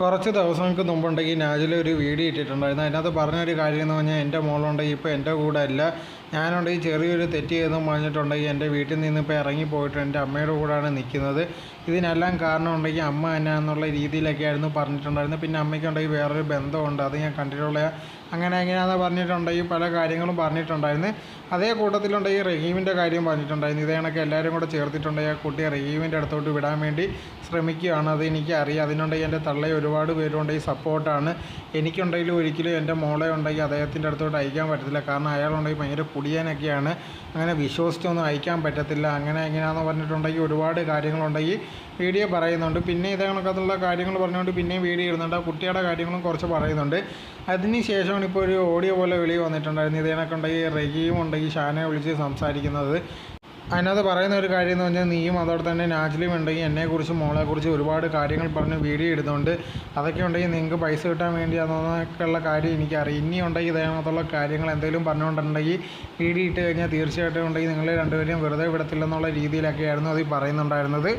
കുറച്ച് ദിവസങ്ങൾക്ക് മുമ്പുണ്ടെങ്കിൽ നാജിൽ ഒരു വീഡിയോ ഇട്ടിട്ടുണ്ടായിരുന്നു. അതിനകത്ത് പറഞ്ഞൊരു കാര്യം എന്ന് പറഞ്ഞാൽ എൻ്റെ മോളുണ്ടെങ്കിൽ ഇപ്പോൾ എൻ്റെ കൂടെ അല്ല, ഞാനുണ്ടെങ്കിൽ ചെറിയൊരു തെറ്റ് ചെയ്തെന്ന് പറഞ്ഞിട്ടുണ്ടെങ്കിൽ എൻ്റെ വീട്ടിൽ നിന്ന് ഇപ്പോൾ ഇറങ്ങിപ്പോയിട്ട് എൻ്റെ അമ്മയുടെ കൂടെയാണ് നിൽക്കുന്നത്. ഇതിനെല്ലാം കാരണം ഉണ്ടെങ്കിൽ അമ്മ എന്നാന്നുള്ള രീതിയിലൊക്കെ ആയിരുന്നു പറഞ്ഞിട്ടുണ്ടായിരുന്നത്. പിന്നെ അമ്മയ്ക്കുണ്ടെങ്കിൽ വേറൊരു ബന്ധമുണ്ട്, അത് ഞാൻ കണ്ടിട്ടുള്ള അങ്ങനെ എങ്ങനെയാണെന്ന് പറഞ്ഞിട്ടുണ്ടെങ്കിൽ പല കാര്യങ്ങളും പറഞ്ഞിട്ടുണ്ടായിരുന്നു. അതേ കൂട്ടത്തിലുണ്ടെങ്കിൽ റഹീമിൻ്റെ കാര്യം പറഞ്ഞിട്ടുണ്ടായിരുന്നു. ഇതേ കണക്ക് എല്ലാവരും കൂടെ ചേർത്തിട്ടുണ്ടെങ്കിൽ ആ കുട്ടിയെ റഹീമിൻ്റെ അടുത്തോട്ട് വിടാൻ വേണ്ടി ശ്രമിക്കുകയാണ്. അത് എനിക്കറിയാം. അതിനുണ്ടെങ്കിൽ എൻ്റെ തള്ളയെ ഒരുപാട് പേരുണ്ടെങ്കിൽ സപ്പോർട്ടാണ്. എനിക്കുണ്ടെങ്കിലും ഒരിക്കലും എൻ്റെ മോളെ ഉണ്ടെങ്കിൽ അദ്ദേഹത്തിൻ്റെ അടുത്തോട്ട് അയക്കാൻ പറ്റത്തില്ല. കാരണം അയാളുണ്ടെങ്കിൽ ഭയങ്കര കുടിയാനൊക്കെയാണ്, അങ്ങനെ വിശ്വസിച്ചൊന്നും അയക്കാൻ പറ്റത്തില്ല. അങ്ങനെ എങ്ങനെയാണെന്ന് പറഞ്ഞിട്ടുണ്ടെങ്കിൽ ഒരുപാട് കാര്യങ്ങളുണ്ടെങ്കിൽ വീഡിയോ പറയുന്നുണ്ട്. പിന്നെ ഇതേ കണക്കത്തുള്ള കാര്യങ്ങൾ പറഞ്ഞുകൊണ്ട് പിന്നെയും വീഡിയോ ഇടുന്നുണ്ട്. ആ കുട്ടിയുടെ കാര്യങ്ങളും കുറച്ച് പറയുന്നുണ്ട്. അതിന് ശേഷമാണ് ഇപ്പോൾ ഒരു ഓഡിയോ പോലെ വെളിയിൽ വന്നിട്ടുണ്ടായിരുന്നു. ഇതേ കണക്കുണ്ടെങ്കിൽ റഹീം ഉണ്ടെങ്കിൽ ഷാനെ വിളിച്ച് സംസാരിക്കുന്നത്. അതിനകത്ത് പറയുന്ന ഒരു കാര്യം എന്ന് പറഞ്ഞാൽ നീയും അതോടെ തന്നെ നാജിലും ഉണ്ടെങ്കിൽ എന്നെക്കുറിച്ചും മോളെക്കുറിച്ചും ഒരുപാട് കാര്യങ്ങൾ പറഞ്ഞ് വീഡിയോ ഇടുന്നുണ്ട്. അതൊക്കെ ഉണ്ടെങ്കിൽ നിങ്ങൾക്ക് പൈസ കിട്ടാൻ വേണ്ടിയാണെന്നൊക്കെയുള്ള കാര്യം എനിക്കറിയാം. ഇനി ഉണ്ടെങ്കിൽ ഇതേകണത്തുള്ള കാര്യങ്ങൾ എന്തെങ്കിലും പറഞ്ഞുകൊണ്ടുണ്ടെങ്കിൽ വീഡിയോ ഇട്ട് കഴിഞ്ഞാൽ തീർച്ചയായിട്ടും ഉണ്ടെങ്കിൽ നിങ്ങൾ രണ്ടുപേരും വെറുതെ വിടത്തില്ലെന്നുള്ള രീതിയിലൊക്കെയായിരുന്നു അത് പറയുന്നുണ്ടായിരുന്നത്.